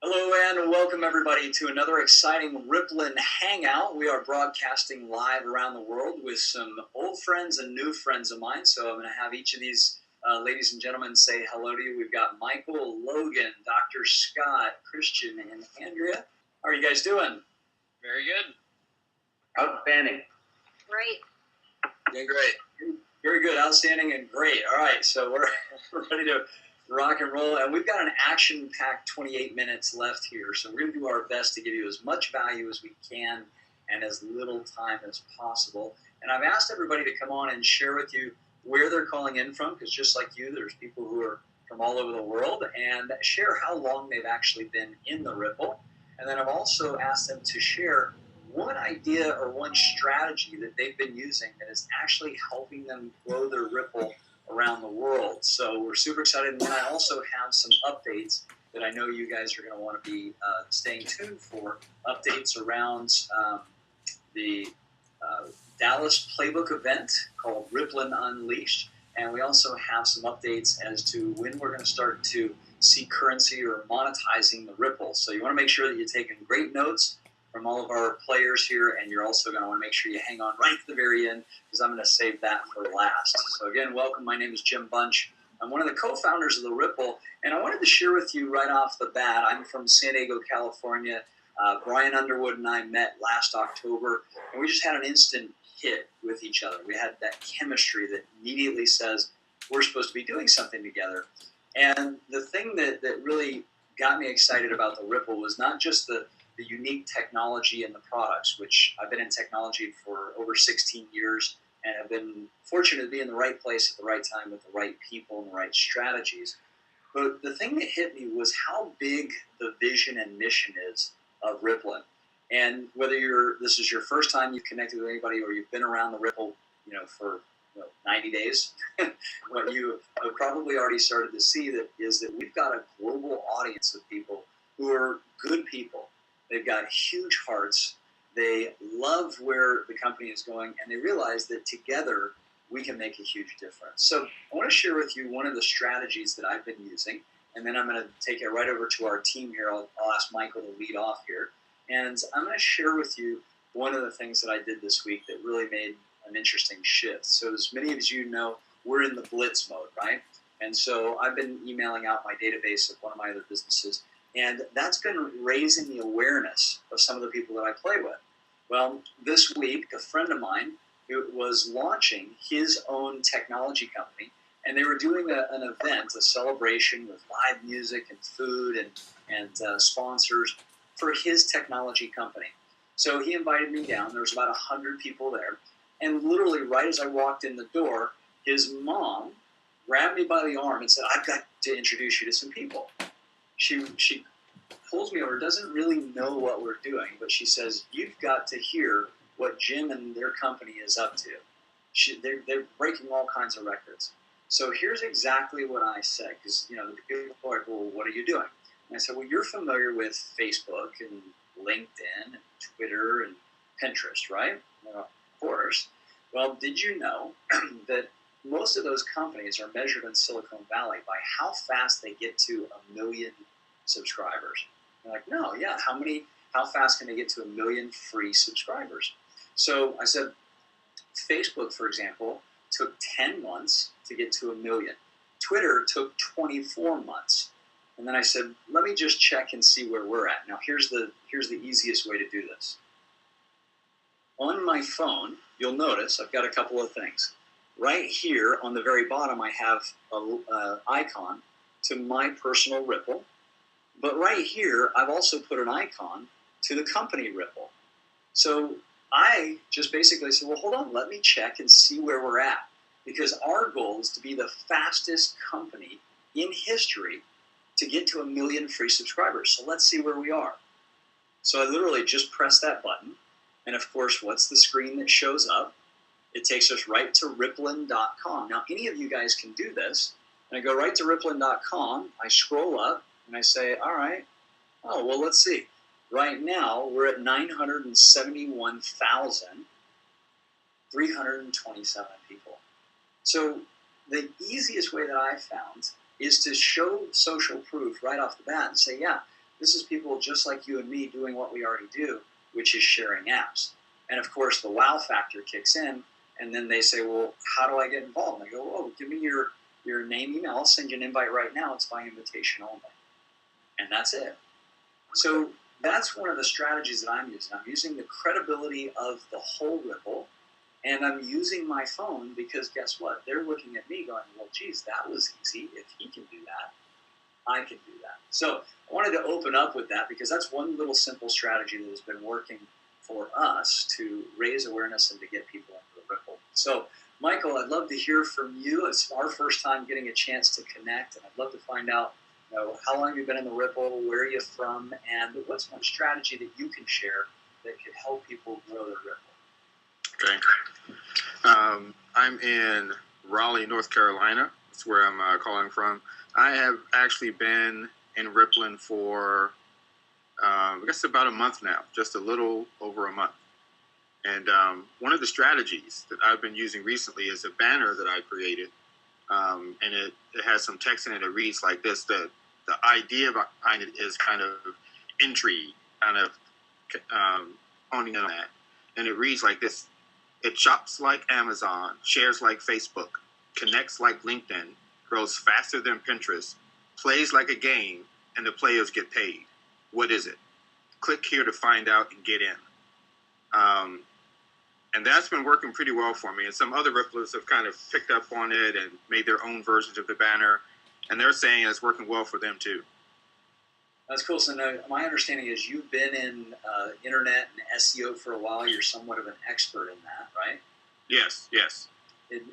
Hello and welcome everybody to another exciting Rippln Hangout. We are broadcasting live around the world with some old friends and new friends of mine. So I'm going to have each of these ladies and gentlemen say hello to you. We've got Michael, Logan, Dr. Scott, Christian, and Andrea. How are you guys doing? Very good. Outstanding. Great. Doing great. Very good, outstanding, and great. All right, so we're ready to rock and roll, and we've got an action-packed 28 minutes left here, so we're going to do our best to give you as much value as we can and as little time as possible. And I've asked everybody to come on and share with you where they're calling in from, because just like you, there's people who are from all over the world, and share how long they've actually been in the Ripple. And then I've also asked them to share one idea or one strategy that they've been using that is actually helping them grow their Ripple around the world. So we're super excited. And then I also have some updates that I know you guys are going to want to be staying tuned for. Updates around the Dallas Playbook event called Rippln Unleashed. And we also have some updates as to when we're going to start to see currency or monetizing the Ripple. So you want to make sure that you're taking great notes from all of our players here, and you're also going to want to make sure you hang on right to the very end, because I'm going to save that for last. So again, welcome. My name is Jim Bunch. I'm one of the co-founders of the Ripple, and I wanted to share with you right off the bat. I'm from San Diego, California. Brian Underwood and I met last October, and we just had an instant hit with each other. We had that chemistry that immediately says we're supposed to be doing something together. And the thing that really got me excited about the Ripple was not just the unique technology and the products, which I've been in technology for over 16 years and have been fortunate to be in the right place at the right time with the right people and the right strategies. But the thing that hit me was how big the vision and mission is of Rippln. And whether this is your first time you've connected with anybody or you've been around the Ripple, for 90 days, what you have probably already started to see is that we've got a global audience of people who are good people. They've got huge hearts. They love where the company is going, and they realize that together we can make a huge difference. So I want to share with you one of the strategies that I've been using, and then I'm going to take it right over to our team here. I'll ask Michael to lead off here, and I'm going to share with you one of the things that I did this week that really made an interesting shift. So as many of you know, we're in the blitz mode, right? And so I've been emailing out my database of one of my other businesses, and that's been raising the awareness of some of the people that I play with. Well, this week, a friend of mine who was launching his own technology company, and they were doing an event, a celebration with live music and food and sponsors for his technology company. So he invited me down. There was about 100 people there. And literally right as I walked in the door, his mom grabbed me by the arm and said, "I've got to introduce you to some people." She pulls me over, doesn't really know what we're doing, but she says, "You've got to hear what Jim and their company is up to. They're breaking all kinds of records." So here's exactly what I said, because the people are like, "Well, what are you doing?" And I said, "Well, you're familiar with Facebook and LinkedIn and Twitter and Pinterest, right?" Well, of course. Well, did you know that most of those companies are measured in Silicon Valley by how fast they get to 1 million subscribers? They're like, "No, yeah, how fast can they get to 1 million free subscribers?" So I said, Facebook, for example, took 10 months to get to 1 million. Twitter took 24 months. And then I said, let me just check and see where we're at. Now, here's the easiest way to do this. On my phone, you'll notice I've got a couple of things. Right here on the very bottom, I have an icon to my personal Ripple. But right here, I've also put an icon to the company Ripple. So I just basically said, well, hold on, let me check and see where we're at. Because our goal is to be the fastest company in history to get to 1 million free subscribers. So let's see where we are. So I literally just press that button. And of course, what's the screen that shows up? It takes us right to Rippln.com. Now, any of you guys can do this. And I go right to Rippln.com. I scroll up and I say, all right, well, let's see. Right now, we're at 971,327 people. So the easiest way that I found is to show social proof right off the bat and say, yeah, This is people just like you and me doing what we already do, which is sharing apps. And of course, the wow factor kicks in, and then they say, well, how do I get involved? And I go, oh, give me your name, email. I'll send you an invite right now. It's by invitation only. And that's it. So that's one of the strategies that I'm using. I'm using the credibility of the whole Ripple, and I'm using my phone because guess what? They're looking at me going, well, geez, that was easy. If he can do that, I can do that. So I wanted to open up with that because that's one little simple strategy that has been working for us to raise awareness and to get people into the Ripple. So, Michael, I'd love to hear from you. It's our first time getting a chance to connect, and I'd love to find out, how long you've been in the Ripple, where are you from, and what's one strategy that you can share that could help people grow their Ripple? Okay. I'm in Raleigh, North Carolina. That's where I'm calling from. I have actually been in Rippln for, I guess, about a month now, just a little over a month. And one of the strategies that I've been using recently is a banner that I created. And it has some text in it that reads like this. The idea behind it is kind of intrigue, kind of honing in on that. And it reads like this. It shops like Amazon, shares like Facebook, connects like LinkedIn, grows faster than Pinterest, plays like a game, and the players get paid. What is it? Click here to find out and get in. And that's been working pretty well for me. And some other Ripplers have kind of picked up on it and made their own versions of the banner. And they're saying it's working well for them too. That's cool. So now, my understanding is you've been in internet and SEO for a while. You're somewhat of an expert in that, right? Yes.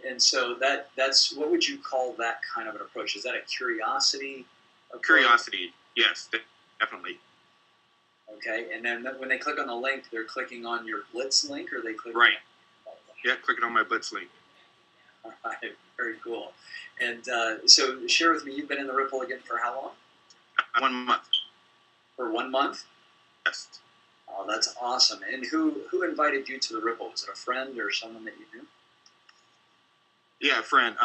And so that's what would you call that kind of an approach? Is that a curiosity approach? Curiosity, yes, definitely. Okay, and then when they click on the link, they're clicking on your Blitz link, or they click right. On yeah, clicking on my Blitz link. All right, very cool. And so share with me, you've been in the Ripple again for how long? 1 month. For 1 month? Yes. Oh, that's awesome. And who invited you to the Ripple? Was it a friend or someone that you knew? Yeah, a friend.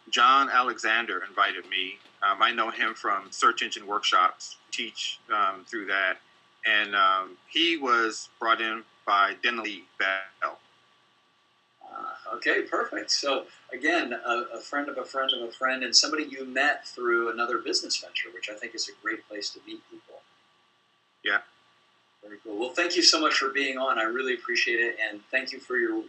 John Alexander invited me. I know him from search engine workshops, teach through that. And he was brought in by Denley Bell. Okay, perfect. So, again, a friend of a friend of a friend, and somebody you met through another business venture, which I think is a great place to meet people. Yeah. Very cool. Well, thank you so much for being on. I really appreciate it, and thank you for your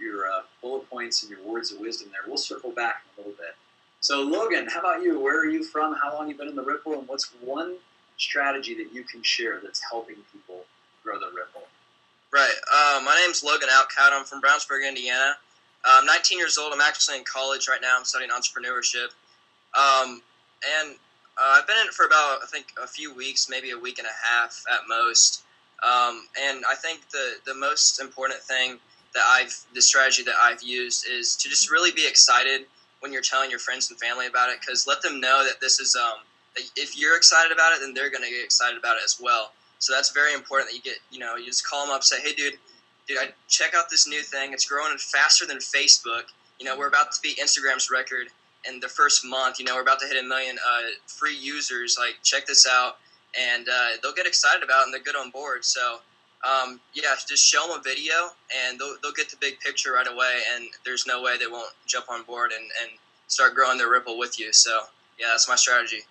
bullet points and your words of wisdom there. We'll circle back in a little bit. So, Logan, how about you? Where are you from? How long have you been in the Ripple, and what's one strategy that you can share that's helping people grow the Ripple? Right. My name's Logan Outcat. I'm from Brownsburg, Indiana. I'm 19 years old. I'm actually in college right now. I'm studying entrepreneurship. And I've been in it for about, I think, a few weeks, maybe a week and a half at most. And I think the most important thing the strategy that I've used is to just really be excited when you're telling your friends and family about it, because let them know that this is, if you're excited about it, then they're going to get excited about it as well. So that's very important that you get, you just call them up, say, hey, dude, I check out this new thing. It's growing faster than Facebook. We're about to beat Instagram's record in the first month. We're about to hit 1 million free users. Like, check this out. And they'll get excited about it, and they're good on board. So, just show them a video, and they'll get the big picture right away, and there's no way they won't jump on board and start growing their Ripple with you. So, yeah, that's my strategy.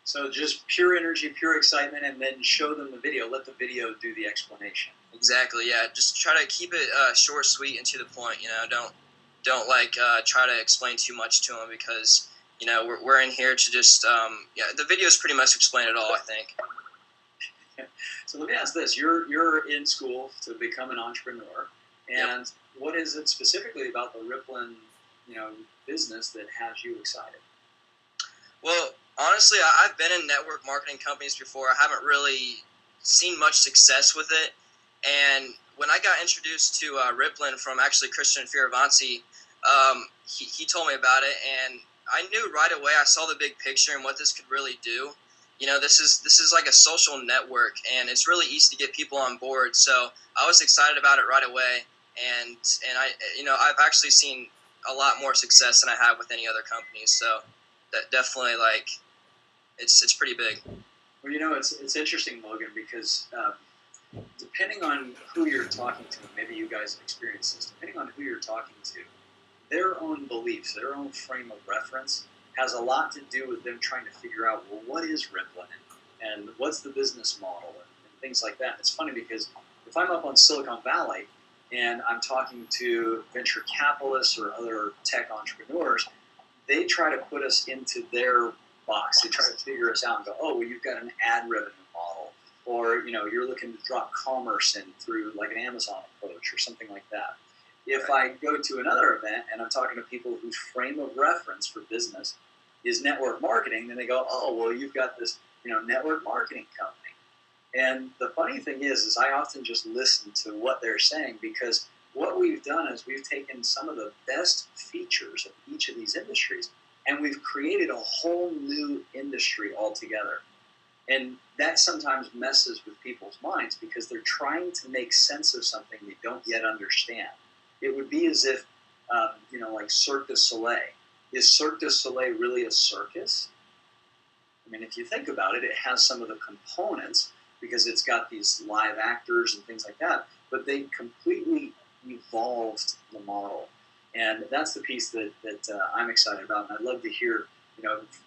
So just pure energy, pure excitement, and then show them the video. Let the video do the explanation. Exactly, yeah. Just try to keep it short, sweet, and to the point. Don't try to explain too much to them, because we're in here to just the videos pretty much explain it all, I think. So let me ask this: you're in school to become an entrepreneur, and Yep. What is it specifically about the Rippln business that has you excited? Well, honestly, I've been in network marketing companies before. I haven't really seen much success with it. And when I got introduced to Rippln from actually Christian Fioravanti, he told me about it, and I knew right away. I saw the big picture and what this could really do. This is like a social network, and it's really easy to get people on board. So I was excited about it right away, and I've actually seen a lot more success than I have with any other companies. So that definitely, it's pretty big. Well, it's interesting, Logan, because depending on who you're talking to, maybe you guys have experienced this, depending on who you're talking to, their own beliefs, their own frame of reference has a lot to do with them trying to figure out, well, what is Rippln and what's the business model and things like that. It's funny because if I'm up on Silicon Valley and I'm talking to venture capitalists or other tech entrepreneurs, they try to put us into their box. They try to figure us out and go, oh, well, you've got an ad revenue model, or you're looking to drop commerce in through like an Amazon approach or something like that. If I go to another event and I'm talking to people whose frame of reference for business is network marketing, then they go, oh, well, you've got this network marketing company. And the funny thing is I often just listen to what they're saying, because what we've done is we've taken some of the best features of each of these industries and we've created a whole new industry altogether. And that sometimes messes with people's minds because they're trying to make sense of something they don't yet understand. It would be as if, like Cirque du Soleil. Is Cirque du Soleil really a circus? I mean, if you think about it, it has some of the components because it's got these live actors and things like that, but they completely evolved the model. And that's the piece that I'm excited about. And I'd love to hear,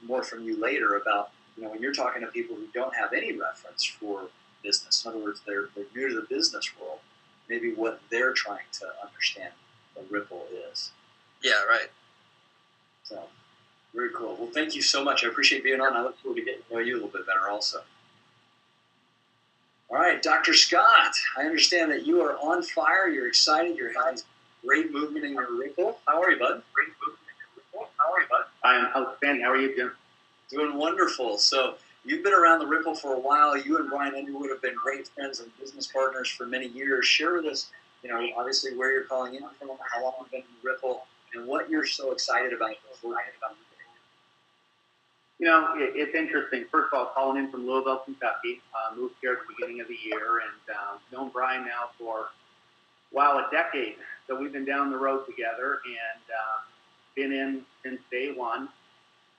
more from you later about, when you're talking to people who don't have any reference for business. In other words, they're new to the business world, maybe what they're trying to understand what Rippln is. Yeah, right. So, very cool. Well, thank you so much. I appreciate being on. I look forward to getting to know you a little bit better also. All right, Dr. Scott, I understand that you are on fire. You're excited. You're having great movement in your Rippln. How are you, bud? I'm outstanding. How are you, Jim? Doing wonderful. So you've been around the Rippln for a while. You and Brian Underwood have been great friends and business partners for many years. Share with us, obviously where you're calling in from, how long you've been in Rippln, and what you're so excited about. It's interesting. First of all, calling in from Louisville, Kentucky. Moved here at the beginning of the year and known Brian now for, a decade. So we've been down the road together and been in since day one.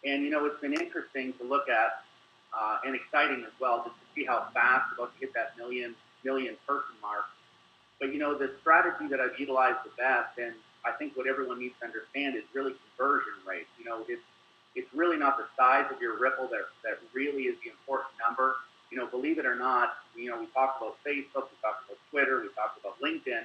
And, it's been interesting to look at and exciting as well just to see how fast we're about to hit that million person mark. But, the strategy that I've utilized the best, and I think what everyone needs to understand, is really conversion rate. It's really not the size of your Rippln that really is the important number. Believe it or not, we talked about Facebook, we talked about Twitter, we talked about LinkedIn.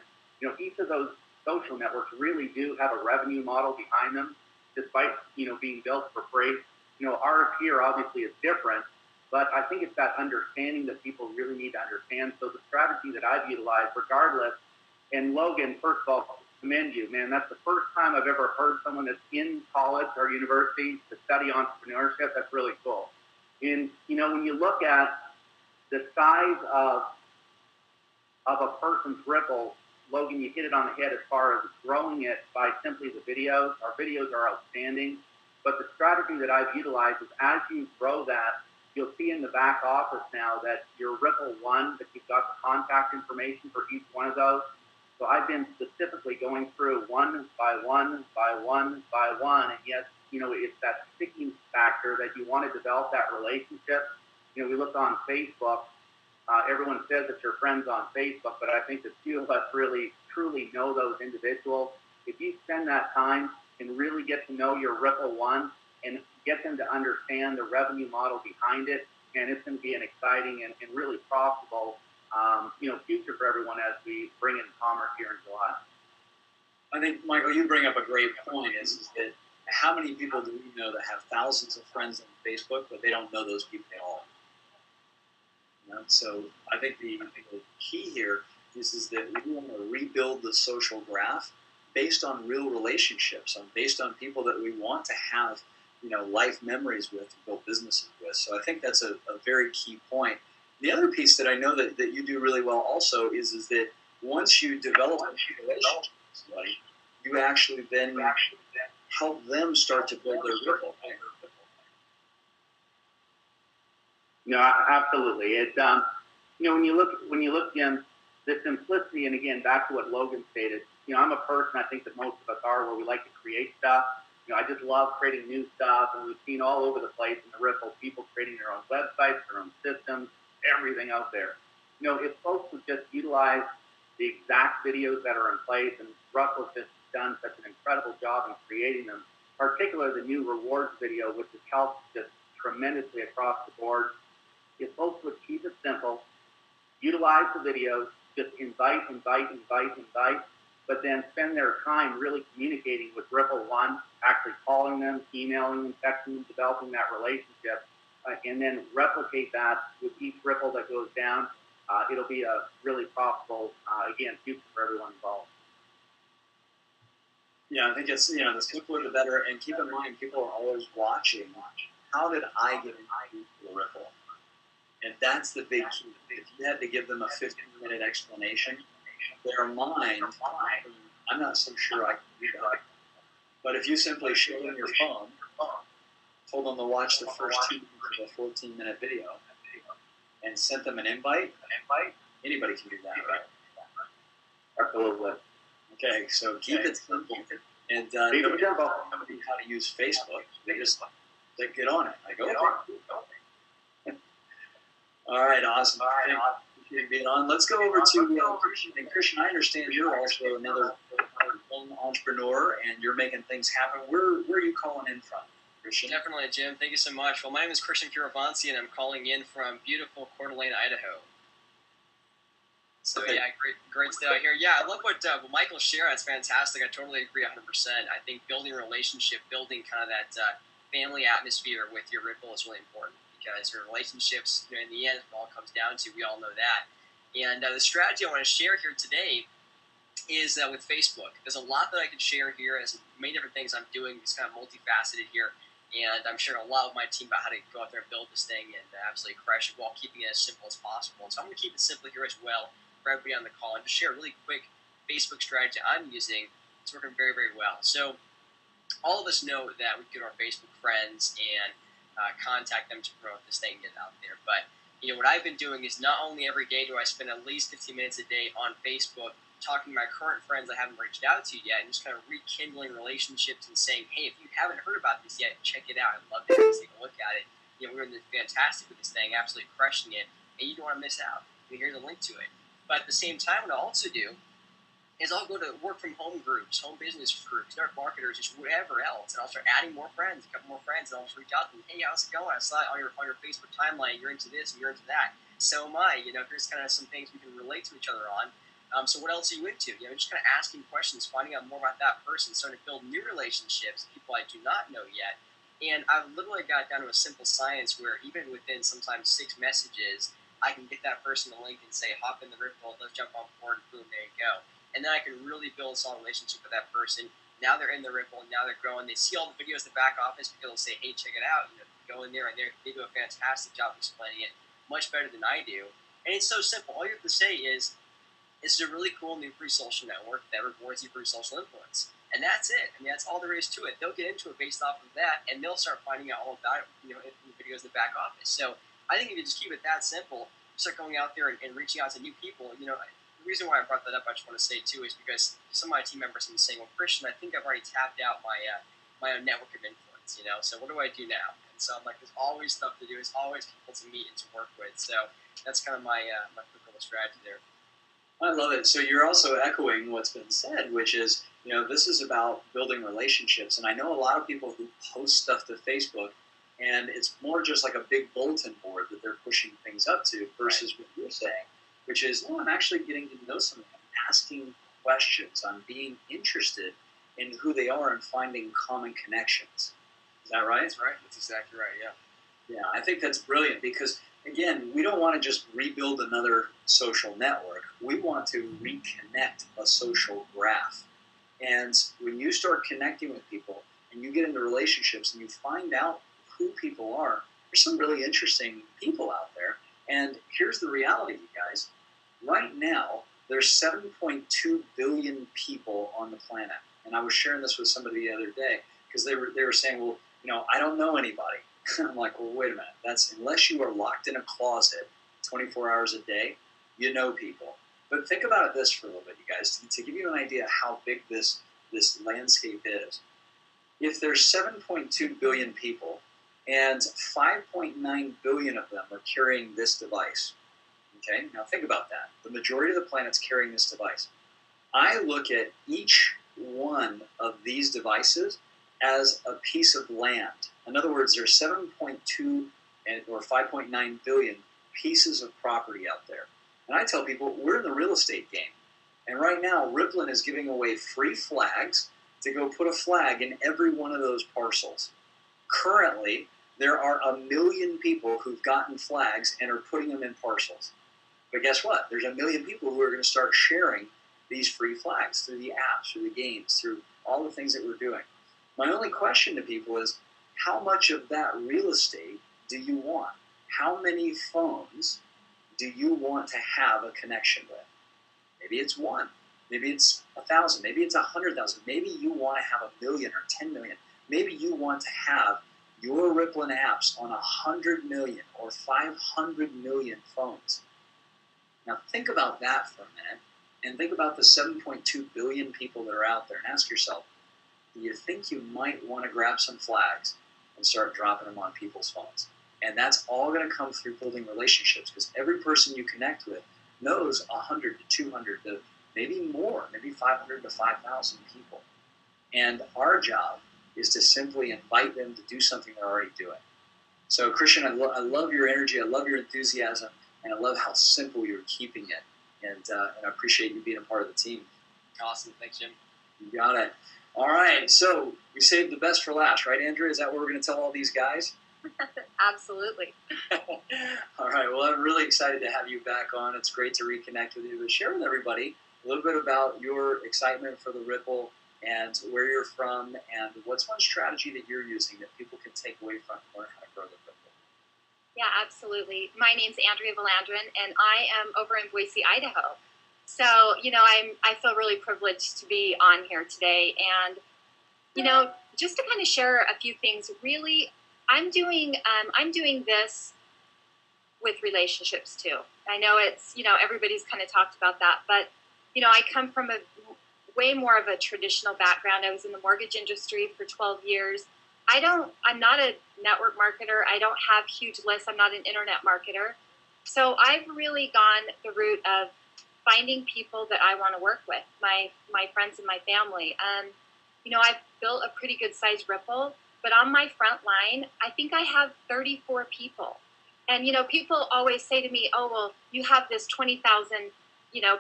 Each of those social networks really do have a revenue model behind them, despite, being built for free. Ours here obviously is different, but I think it's that understanding that people really need to understand. So the strategy that I've utilized, regardless, and Logan, first of all, commend you, man. That's the first time I've ever heard someone that's in college or university to study entrepreneurship. That's really cool. And, when you look at the size of a person's Rippln, Logan, you hit it on the head as far as growing it by simply the videos. Our videos are outstanding. But the strategy that I've utilized is as you grow that, you'll see in the back office now that your Rippln one, that you've got the contact information for each one of those. So I've been specifically going through one by one by one by one. And yes, it's that sticking factor that you want to develop that relationship. We look on Facebook. Everyone says that you're friends on Facebook, but I think that few of us really, truly know those individuals. If you spend that time and really get to know your Rippln one and get them to understand the revenue model behind it, and it's going to be an exciting and really profitable future for everyone as we bring in commerce here in July. I think, Michael, you bring up a great point, is that how many people do we know that have thousands of friends on Facebook, but they don't know those people at all? So I think the key here is that we want to rebuild the social graph based on real relationships, based on people that we want to have, life memories with, and build businesses with. So I think that's a very key point. The other piece that I know that you do really well also is that once you develop a relationship with somebody, you actually then help them start to build their Rippln. No, absolutely. It's when you look, Jim, the simplicity, and again, back to what Logan stated. I'm a person, I think that most of us are, where we like to create stuff. I just love creating new stuff, and we've seen all over the place in the Rippln, people creating their own websites, their own systems, everything out there. If folks would just utilize the exact videos that are in place, and Russell's just done such an incredible job in creating them, particularly the new rewards video, which has helped just tremendously across the board. If folks would keep it simple, utilize the videos, just invite, but then spend their time really communicating with Rippln, actually calling them, emailing them, texting them, developing that relationship, and then replicate that with each ripple that goes down. It'll be a really profitable, again, future for everyone involved. Yeah, I think it's, the simpler the better. And keep in mind, people are always watching. How did I get into the Rippln? And that's the big key. If you had to give them a 15-minute explanation, their mind, I'm not so sure I can do that. But if you simply show them your phone, told them to watch the first 2 minutes of a 14-minute video, and sent them an invite, anybody can do that, right? Absolutely. Okay, so keep it simple. And nobody knows how to use Facebook. They just get on it. I go, okay. All right, awesome. Thank you for being on. Let's go over to Christian. And Christian, I understand you're also another young entrepreneur, and you're making things happen. Where are you calling in from, Christian? Definitely, Jim. Thank you so much. Well, my name is Christian Fioravanti, and I'm calling in from beautiful Coeur d'Alene, Idaho. So, yeah, great stay out here. Yeah, I love what Michael shared. It's fantastic. I totally agree 100%. I think building a relationship, building kind of that family atmosphere with your Rippln is really important, because your relationships, in the end, it all comes down to, we all know that. And the strategy I want to share here today is with Facebook. There's a lot that I can share here. There's many different things I'm doing. It's kind of multifaceted here. And I'm sharing a lot with my team about how to go out there and build this thing and absolutely crush it while keeping it as simple as possible. And so I'm going to keep it simple here as well for everybody on the call, and just share a really quick Facebook strategy I'm using. It's working very, very well. So all of us know that we get our Facebook friends and contact them to promote this thing and get it out there. But what I've been doing is, not only every day do I spend at least 15 minutes a day on Facebook talking to my current friends I haven't reached out to yet, and just kind of rekindling relationships and saying, hey, if you haven't heard about this yet, check it out. I'd love to take a look at it. We're doing fantastic with this thing, absolutely crushing it, and you don't want to miss out. Here's a link to it. But at the same time, what I'll also do is I'll go to work from home groups, home business groups, network marketers, just whatever else, and I'll start adding more friends, a couple more friends, and I'll just reach out to them. Hey, how's it going? I saw it on your Facebook timeline. You're into this and you're into that. So am I. Here's kind of some things we can relate to each other on. So what else are you into? Just kind of asking questions, finding out more about that person, starting to build new relationships, people I do not know yet. And I've literally got down to a simple science where even within sometimes 6 messages, I can get that person a link and say, hop in the Rippln, let's jump on board, and boom, there you go. And then I can really build a solid relationship with that person. Now they're in the Rippln, now they're growing. They see all the videos in the back office, because they'll say, hey, check it out. Go in there, and they do a fantastic job explaining it, much better than I do. And it's so simple. All you have to say is, this is a really cool new free social network that rewards you for social influence. And that's it. That's all there is to it. They'll get into it based off of that, and they'll start finding out all about it, in the videos in the back office. So I think if you just keep it that simple, start going out there and reaching out to new people. The reason why I brought that up, I just want to say too, is because some of my team members have been saying, well, Christian, I think I've already tapped out my own network of influence, so what do I do now? And so I'm like, there's always stuff to do. There's always people to meet and to work with. So that's kind of my quick little strategy there. I love it. So you're also echoing what's been said, which is, this is about building relationships. And I know a lot of people who post stuff to Facebook, and it's more just like a big bulletin board that they're pushing things up to, versus what you're saying, which is, I'm actually getting to know someone. I'm asking questions. I'm being interested in who they are and finding common connections. Is that right? That's right. That's exactly right, yeah. Yeah, I think that's brilliant, because, again, we don't want to just rebuild another social network. We want to reconnect a social graph. And when you start connecting with people and you get into relationships and you find out who people are, there's some really interesting people out there. And here's the reality, you guys. Right now, there's 7.2 billion people on the planet. And I was sharing this with somebody the other day, because they were saying, well, I don't know anybody. I'm like, well, wait a minute. That's, unless you are locked in a closet 24 hours a day, you know people. But think about it this for a little bit, you guys, to give you an idea how big this landscape is. if there's 7.2 billion people and 5.9 billion of them are carrying this device, okay, now think about that. The majority of the planet's carrying this device. I look at each one of these devices as a piece of land. In other words, there's 7.2 or 5.9 billion pieces of property out there. And I tell people, we're in the real estate game. And right now, Rippln is giving away free flags to go put a flag in every one of those parcels. Currently, there are 1 million people who've gotten flags and are putting them in parcels. But guess what? There's 1 million people who are going to start sharing these free flags through the apps, through the games, through all the things that we're doing. My only question to people is, how much of that real estate do you want? How many phones do you want to have a connection with? Maybe it's one. Maybe it's 1,000. Maybe it's 100,000. Maybe you want to have 1 million or 10 million. Maybe you want to have your Rippln apps on 100 million or 500 million phones. Now think about that for a minute, and think about the 7.2 billion people that are out there, and ask yourself, do you think you might want to grab some flags and start dropping them on people's phones? And that's all going to come through building relationships, because every person you connect with knows 100 to 200 to maybe more, maybe 500 to 5,000 people. And our job is to simply invite them to do something they're already doing. So Christian, I love your energy, I love your enthusiasm, and I love how simple you're keeping it. And I appreciate you being a part of the team. Awesome. Thanks, Jim. You got it. All right, so we saved the best for last, right, Andrea? Is that what we're going to tell all these guys? Absolutely. All right, well, I'm really excited to have you back on. It's great to reconnect with you. But share with everybody a little bit about your excitement for the Rippln and where you're from, and what's one strategy that you're using that people can take away from and learn how to grow the Rippln. Yeah, absolutely. My name's Andrea Valandrin, and I am over in Boise, Idaho. So, I feel really privileged to be on here today. And, just to kind of share a few things, really, I'm doing this with relationships too. I know it's, everybody's kind of talked about that, but, I come from a way more of a traditional background. I was in the mortgage industry for 12 years. I'm not a network marketer. I don't have huge lists. I'm not an internet marketer. So I've really gone the route of finding people that I want to work with, my friends and my family. I've built a pretty good sized Rippln, but on my front line, I think I have 34 people. And, people always say to me, oh, well, you have this 20,000,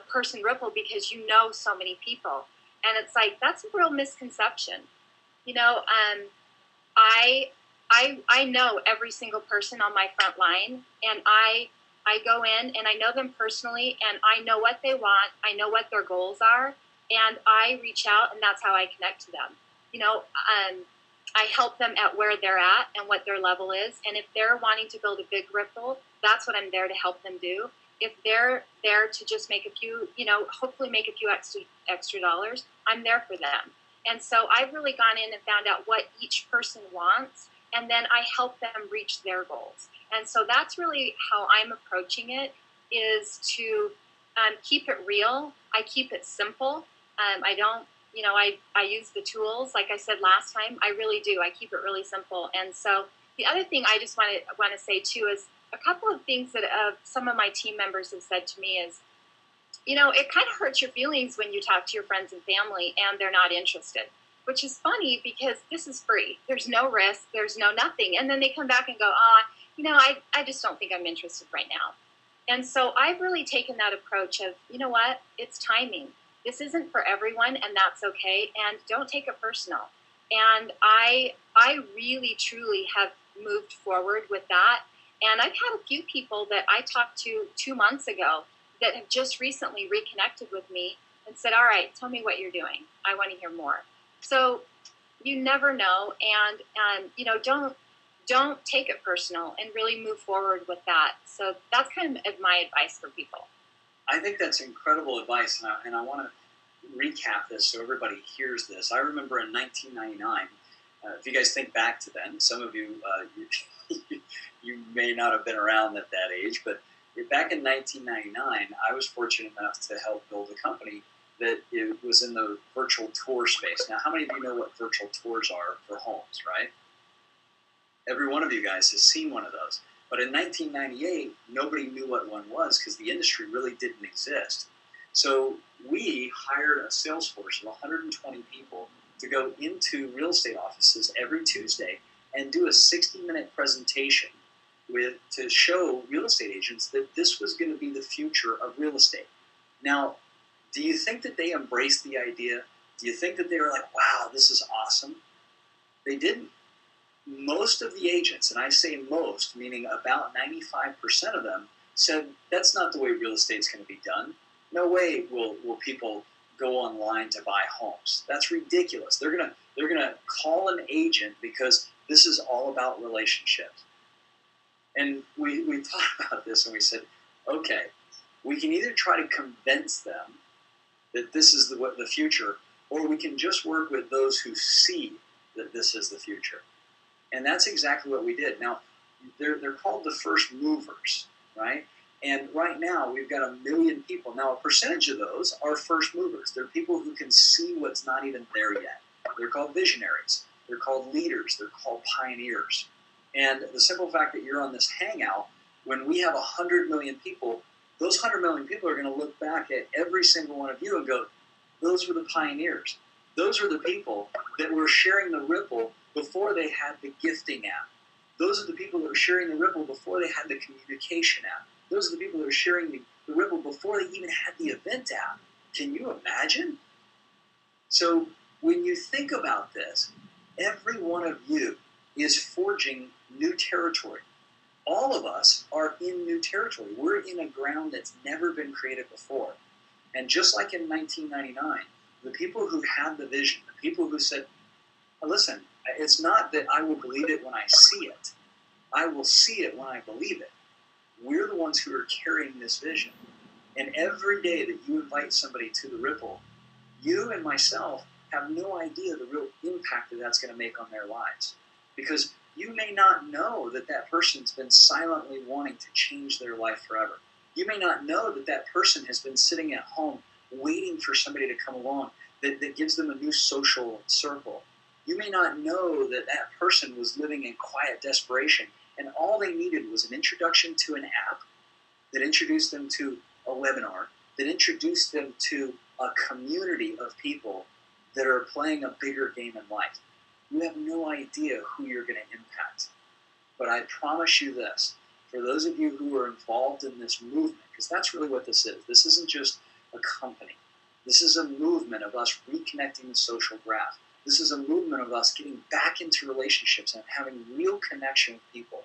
person Rippln because you know so many people. And it's like, that's a real misconception. I know every single person on my front line, and I go in and I know them personally, and I know what they want. I know what their goals are, and I reach out, and that's how I connect to them. I help them at where they're at and what their level is. And if they're wanting to build a big Rippln, that's what I'm there to help them do. If they're there to just make a few, hopefully make a few extra dollars, I'm there for them. And so I've really gone in and found out what each person wants, and then I help them reach their goals. And so that's really how I'm approaching it, is to keep it real. I keep it simple. I don't, I use the tools, like I said last time. I really do. I keep it really simple. And so the other thing I just want to say too is a couple of things that some of my team members have said to me is, it kind of hurts your feelings when you talk to your friends and family and they're not interested, which is funny because this is free. There's no risk. There's no nothing. And then they come back and go, I just don't think I'm interested right now. And so I've really taken that approach of, you know what, it's timing. This isn't for everyone, and that's okay. And don't take it personal. And I really, truly have moved forward with that. And I've had a few people that I talked to 2 months ago that have just recently reconnected with me and said, all right, tell me what you're doing. I want to hear more. So you never know. And, don't take it personal and really move forward with that. So that's kind of my advice for people. I think that's incredible advice, and I want to recap this so everybody hears this. I remember in 1999, if you guys think back to then, some of you, you may not have been around at that age, but back in 1999, I was fortunate enough to help build a company that it was in the virtual tour space. Now, how many of you know what virtual tours are for homes, right? Every one of you guys has seen one of those. But in 1998, nobody knew what one was because the industry really didn't exist. So we hired a sales force of 120 people to go into real estate offices every Tuesday and do a 60-minute presentation to show real estate agents that this was going to be the future of real estate. Now, do you think that they embraced the idea? Do you think that they were like, wow, this is awesome? They didn't. Most of the agents, and I say most, meaning about 95% of them, said that's not the way real estate's going to be done. No way will people go online to buy homes. That's ridiculous. They're gonna call an agent because this is all about relationships. And we thought about this and we said, okay, we can either try to convince them that this is the future, or we can just work with those who see that this is the future. And that's exactly what we did. Now, they're called the first movers, right? And right now, we've got 1 million people. Now, a percentage of those are first movers. They're people who can see what's not even there yet. They're called visionaries. They're called leaders. They're called pioneers. And the simple fact that you're on this Hangout, when we have 100 million people, those 100 million people are going to look back at every single one of you and go, those were the pioneers. Those were the people that were sharing the Rippln before they had the gifting app. Those are the people that were sharing the Rippln before they had the communication app. Those are the people that were sharing the Rippln before they even had the event app. Can you imagine? So when you think about this, every one of you is forging new territory. All of us are in new territory. We're in a ground that's never been created before. And just like in 1999, the people who had the vision, the people who said, listen, it's not that I will believe it when I see it. I will see it when I believe it. We're the ones who are carrying this vision. And every day that you invite somebody to the Rippln, you and myself have no idea the real impact that that's going to make on their lives. Because you may not know that that person's been silently wanting to change their life forever. You may not know that that person has been sitting at home waiting for somebody to come along that gives them a new social circle. You may not know that that person was living in quiet desperation, and all they needed was an introduction to an app that introduced them to a webinar, that introduced them to a community of people that are playing a bigger game in life. You have no idea who you're going to impact. But I promise you this, for those of you who are involved in this movement, because that's really what this is. This isn't just a company. This is a movement of us reconnecting the social graph. This is a movement of us getting back into relationships and having real connection with people.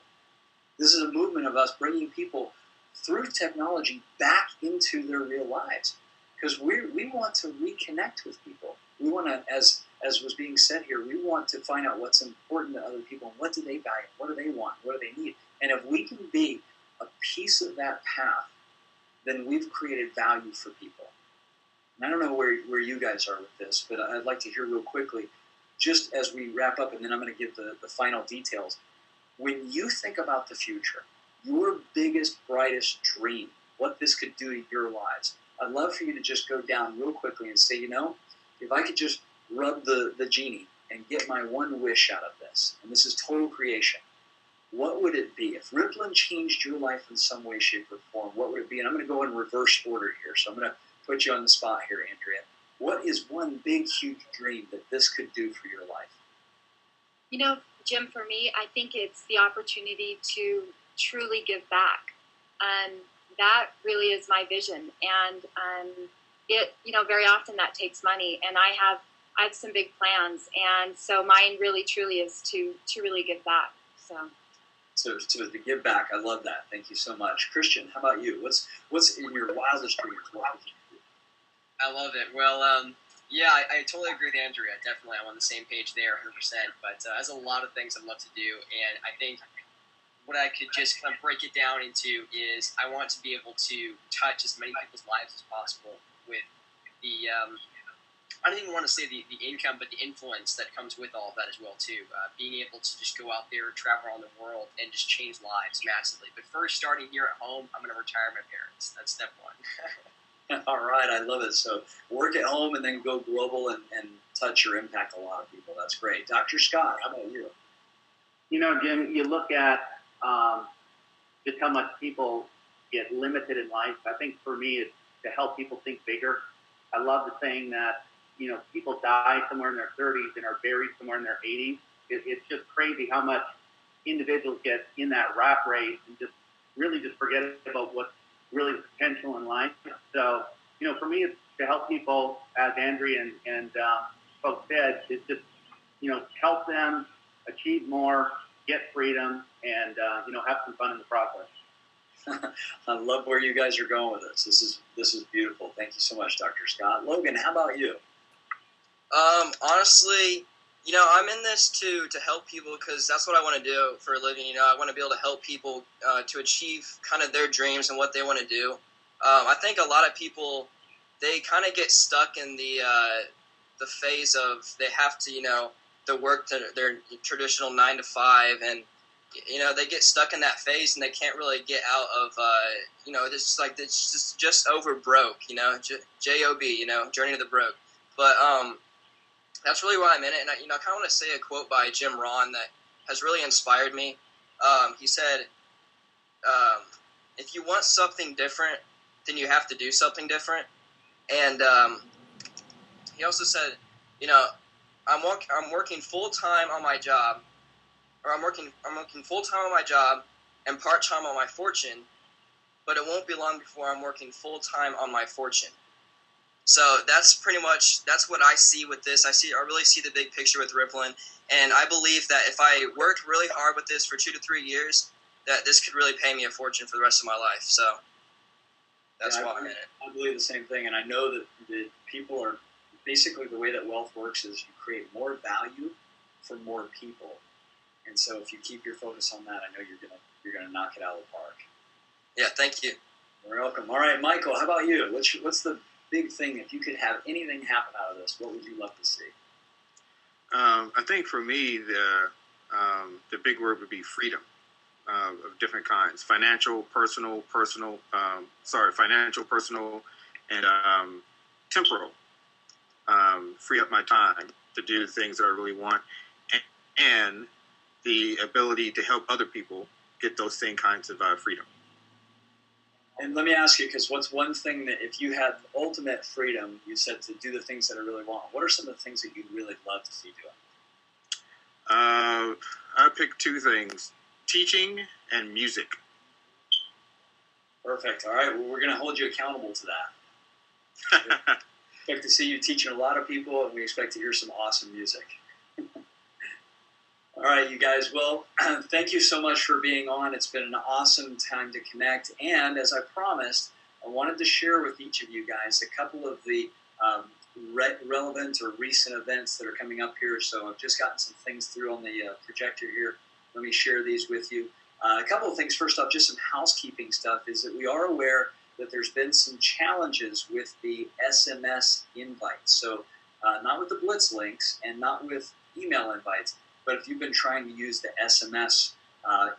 This is a movement of us bringing people through technology back into their real lives. Because we want to reconnect with people. We want to, as was being said here, we want to find out what's important to other people. What do they value? What do they want? What do they need? And if we can be a piece of that path, then we've created value for people. And I don't know where you guys are with this, but I'd like to hear real quickly, just as we wrap up, and then I'm going to give the final details. When you think about the future, your biggest, brightest dream, what this could do to your lives, I'd love for you to just go down real quickly and say, if I could just rub the genie and get my one wish out of this, and this is total creation, what would it be? If Rippln changed your life in some way, shape, or form, what would it be? And I'm going to go in reverse order here, so I'm going to put you on the spot here, Andrea. What is one big, huge dream that this could do for your life? Jim, for me, I think it's the opportunity to truly give back. That really is my vision. And it, very often that takes money. And I have some big plans. And so mine really, truly is to really give back. So to give back, I love that. Thank you so much. Christian, how about you? What's in your wildest dreams? I love it. Well, yeah, I totally agree with Andrea. Definitely, I'm on the same page there, 100%. But there's a lot of things I'd love to do, and I think what I could just kind of break it down into is I want to be able to touch as many people's lives as possible with the I don't even want to say the income, but the influence that comes with all of that as well too. Being able to just go out there, travel around the world, and just change lives massively. But first, starting here at home, I'm going to retire my parents. That's step one. All right, I love it. So work at home and then go global and touch or impact a lot of people. That's great. Dr. Scott, how about you? You know, Jim, you look at just how much people get limited in life. I think for me, it's to help people think bigger. I love the saying that, you know, people die somewhere in their 30s and are buried somewhere in their 80s. It's just crazy how much individuals get in that rat race and just really just forget about what's really the potential in life. So, you know, for me, it's to help people, as Andrea and folks said, is just, you know, help them achieve more, get freedom, and, you know, have some fun in the process. I love where you guys are going with this. This is beautiful. Thank you so much, Dr. Scott. Logan, how about you? Honestly, you know, I'm in this to help people because that's what I want to do for a living. You know, I want to be able to help people to achieve kind of their dreams and what they want to do. I think a lot of people, they kind of get stuck in the phase of they have to, you know, the work their traditional 9 to 5, and you know, they get stuck in that phase and they can't really get out of, you know, it's like it's just over broke, you know, J-O-B, you know, journey to the broke. But that's really why I'm in it. And I kind of want to say a quote by Jim Rohn that has really inspired me. He said, if you want something different, then you have to do something different. And he also said, you know, I'm working full-time on my job, or I'm working full-time on my job and part-time on my fortune, but it won't be long before I'm working full-time on my fortune. So that's what I see with this. I really see the big picture with Rippln, and I believe that if I worked really hard with this for 2 to 3 years, that this could really pay me a fortune for the rest of my life. So that's why I'm in it. I believe the same thing, and I know that people are basically, the way that wealth works is you create more value for more people. And so if you keep your focus on that, I know you're gonna knock it out of the park. Yeah, thank you. You're welcome. All right, Michael, how about you? What's the big thing? If you could have anything happen out of this, what would you love to see? I think for me, the big word would be freedom of different kinds: financial, personal, and temporal. Free up my time to do the things that I really want, and the ability to help other people get those same kinds of freedom. And let me ask you, because what's one thing that if you had ultimate freedom, you said to do the things that I really want, what are some of the things that you'd really love to see doing? I picked 2 things: teaching and music. Perfect. All right. Well, we're going to hold you accountable to that. We expect to see you teaching a lot of people, and we expect to hear some awesome music. All right, you guys. Well, thank you so much for being on. It's been an awesome time to connect. And as I promised, I wanted to share with each of you guys a couple of the relevant or recent events that are coming up here. So I've just gotten some things through on the projector here. Let me share these with you. A couple of things. First off, just some housekeeping stuff is that we are aware that there's been some challenges with the SMS invites. So not with the Blitz links and not with email invites, but if you've been trying to use the SMS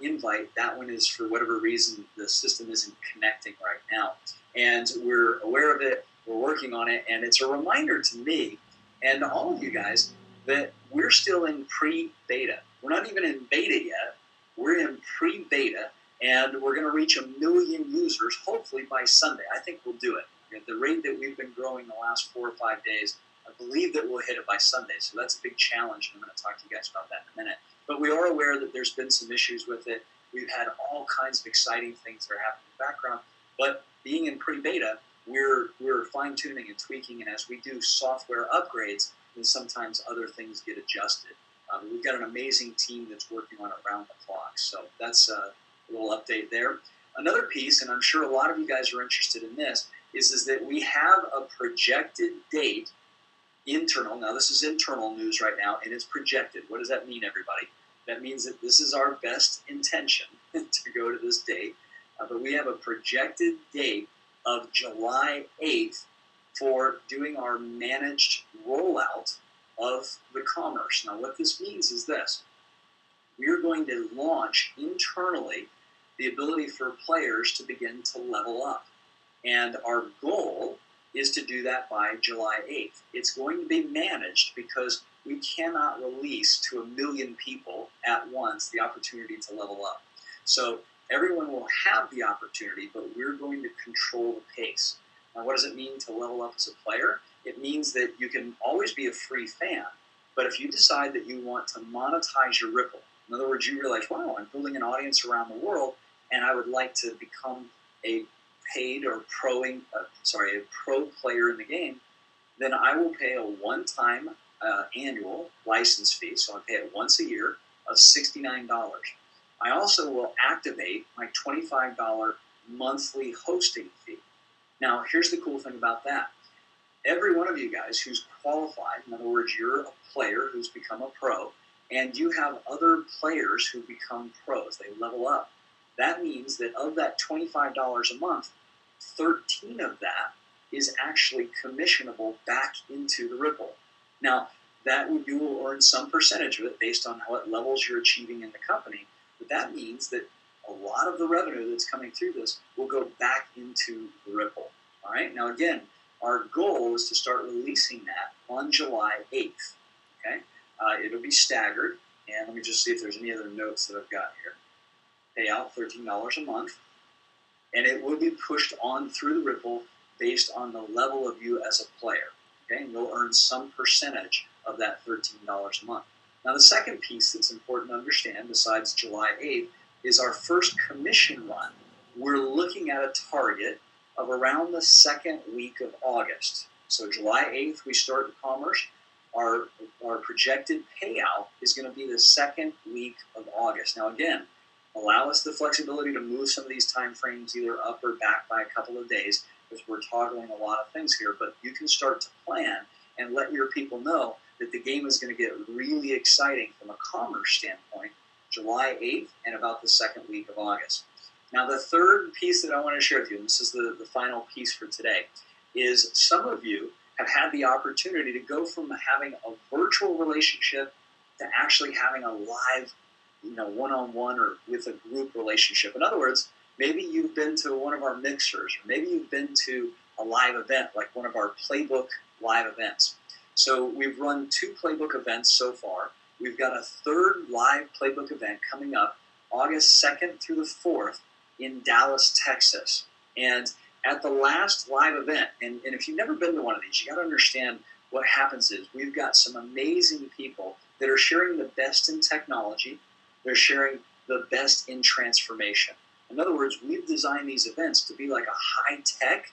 invite, that one is, for whatever reason, the system isn't connecting right now. And we're aware of it, we're working on it, and it's a reminder to me and to all of you guys that we're still in pre-beta. We're not even in beta yet. We're in pre-beta, and we're going to reach 1 million users, hopefully by Sunday. I think we'll do it. At the rate that we've been growing the last 4 or 5 days, I believe that we'll hit it by Sunday. So that's a big challenge, and I'm going to talk to you guys about that in a minute. But we are aware that there's been some issues with it. We've had all kinds of exciting things that are happening in the background. But being in pre-beta, we're fine-tuning and tweaking, and as we do software upgrades, then sometimes other things get adjusted. We've got an amazing team that's working on it around the clock. So that's a little update there. Another piece, and I'm sure a lot of you guys are interested in this, is that we have a projected date, internal. Now, this is internal news right now, and it's projected. What does that mean, everybody? That means that this is our best intention to go to this date. But we have a projected date of July 8th for doing our managed rollout of the commerce. Now, what this means is this. We are going to launch internally the ability for players to begin to level up. And our goal is to do that by July 8th. It's going to be managed because we cannot release to 1 million people at once the opportunity to level up. So everyone will have the opportunity, but we're going to control the pace. Now, what does it mean to level up as a player? It means that you can always be a free fan, but if you decide that you want to monetize your Rippln, in other words, you realize, wow, I'm building an audience around the world, and I would like to become a paid or a pro player in the game, then I will pay a one-time annual license fee, so I pay it once a year, of $69. I also will activate my $25 monthly hosting fee. Now, here's the cool thing about that. Every one of you guys who's qualified, in other words, you're a player who's become a pro, and you have other players who become pros, they level up. That means that of that $25 a month, 13 of that is actually commissionable back into the Rippln. Now, you will earn some percentage of it based on what levels you're achieving in the company, but that means that a lot of the revenue that's coming through this will go back into the Rippln. All right. Now, again, our goal is to start releasing that on July 8th. Okay. It'll be staggered, and let me just see if there's any other notes that I've got here. Pay out $13 a month, and it will be pushed on through the Rippln based on the level of you as a player. Okay, and you'll earn some percentage of that $13 a month. Now, the second piece that's important to understand, besides July 8th, is our first commission run. We're looking at a target of around the second week of August. So July 8th, we start the commerce. Our projected payout is going to be the second week of August. Now, again, allow us the flexibility to move some of these time frames either up or back by a couple of days, because we're toggling a lot of things here. But you can start to plan and let your people know that the game is going to get really exciting from a commerce standpoint July 8th and about the second week of August. Now, the third piece that I want to share with you, and this is the final piece for today, is some of you have had the opportunity to go from having a virtual relationship to actually having a live, one-on-one or with a group relationship. In other words, maybe you've been to one of our mixers, or maybe you've been to a live event like one of our Playbook live events. So we've run 2 Playbook events so far. We've got a third live Playbook event coming up August 2nd through the 4th in Dallas, Texas. And at the last live event, and if you've never been to one of these, you got to understand what happens is we've got some amazing people that are sharing the best in technology. They're sharing the best in transformation. In other words, we've designed these events to be like a high-tech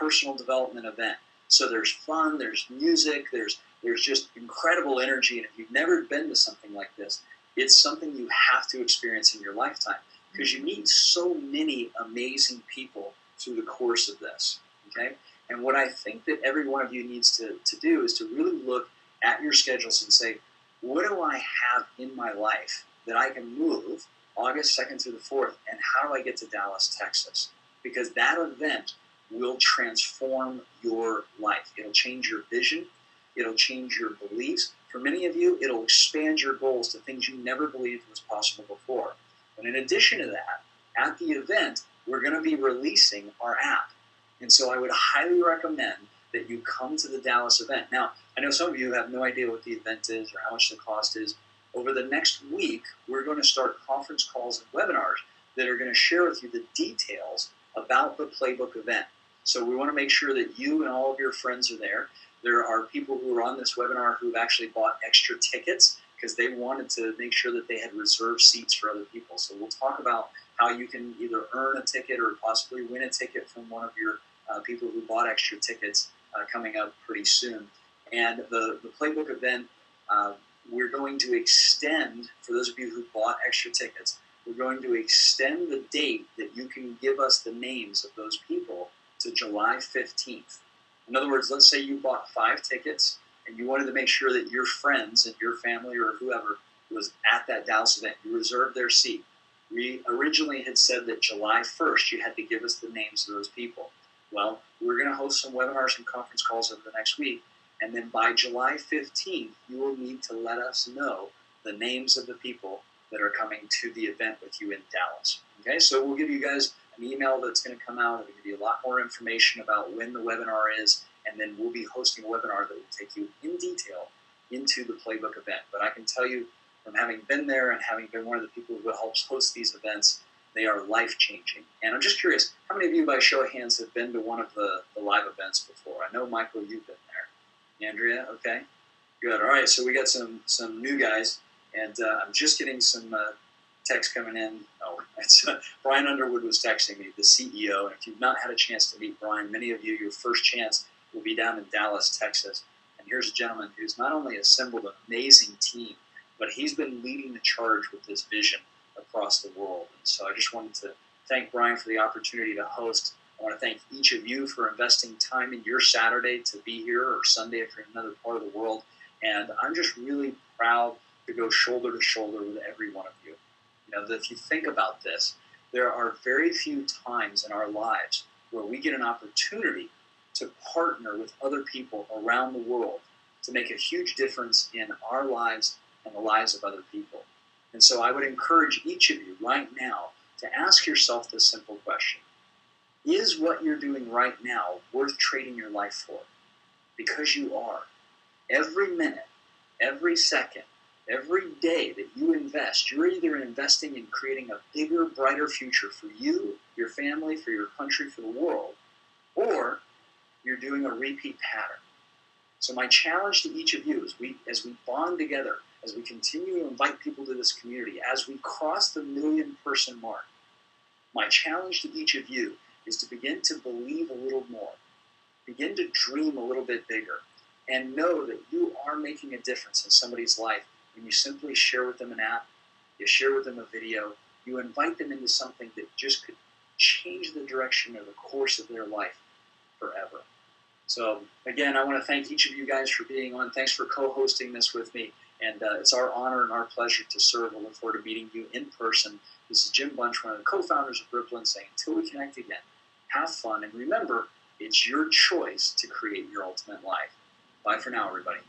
personal development event. So there's fun, there's music, there's just incredible energy. And if you've never been to something like this, it's something you have to experience in your lifetime, because you meet so many amazing people through the course of this, okay? And what I think that every one of you needs to do is to really look at your schedules and say, what do I have in my life that I can move August 2nd through the 4th, and how do I get to Dallas, Texas? Because that event will transform your life. It'll change your vision. It'll change your beliefs. For many of you, it'll expand your goals to things you never believed was possible before. And in addition to that, at the event, we're going to be releasing our app. And so I would highly recommend that you come to the Dallas event. Now, I know some of you have no idea what the event is or how much the cost is. Over the next week, we're going to start conference calls and webinars that are going to share with you the details about the Playbook event. So we want to make sure that you and all of your friends are there. There are people who are on this webinar who've actually bought extra tickets because they wanted to make sure that they had reserved seats for other people. So we'll talk about how you can either earn a ticket or possibly win a ticket from one of your people who bought extra tickets coming up pretty soon. And the Playbook event, we're going to extend, for those of you who bought extra tickets, we're going to extend the date that you can give us the names of those people to July 15th. In other words, let's say you bought 5 tickets and you wanted to make sure that your friends and your family or whoever was at that Dallas event, you reserved their seat. We originally had said that July 1st you had to give us the names of those people. Well, we're going to host some webinars and conference calls over the next week, and then by July 15th, you will need to let us know the names of the people that are coming to the event with you in Dallas. Okay, so we'll give you guys an email that's going to come out. It'll give you a lot more information about when the webinar is, and then we'll be hosting a webinar that will take you in detail into the Playbook event. But I can tell you, from having been there and having been one of the people who helps host these events, they are life-changing. And I'm just curious, how many of you, by show of hands, have been to one of the live events before? I know, Michael, you've been there. Andrea, okay? Good. All right, so we got some new guys, and I'm just getting some text coming in. Oh, it's, Brian Underwood was texting me, the CEO. And if you've not had a chance to meet Brian, many of you, your first chance will be down in Dallas, Texas. And here's a gentleman who's not only assembled an amazing team, but he's been leading the charge with this vision across the world. And so I just wanted to thank Brian for the opportunity to host. I want to thank each of you for investing time in your Saturday to be here, or Sunday if you're in another part of the world. And I'm just really proud to go shoulder to shoulder with every one of you. You know, if you think about this, there are very few times in our lives where we get an opportunity to partner with other people around the world to make a huge difference in our lives and the lives of other people. And so I would encourage each of you right now to ask yourself this simple question. Is what you're doing right now worth trading your life for? Because you are. Every minute, every second, every day that you invest, you're either investing in creating a bigger, brighter future for you, your family, for your country, for the world, or you're doing a repeat pattern. So my challenge to each of you as we bond together, as we continue to invite people to this community, as we cross the 1 million person mark, my challenge to each of you is to begin to believe a little more, begin to dream a little bit bigger, and know that you are making a difference in somebody's life when you simply share with them an app, you share with them a video, you invite them into something that just could change the direction or the course of their life forever. So again, I want to thank each of you guys for being on. Thanks for co-hosting this with me. And it's our honor and our pleasure to serve. I look forward to meeting you in person. This is Jim Bunch, one of the co-founders of Rippln, saying until we connect again, have fun. And remember, it's your choice to create your ultimate life. Bye for now, everybody.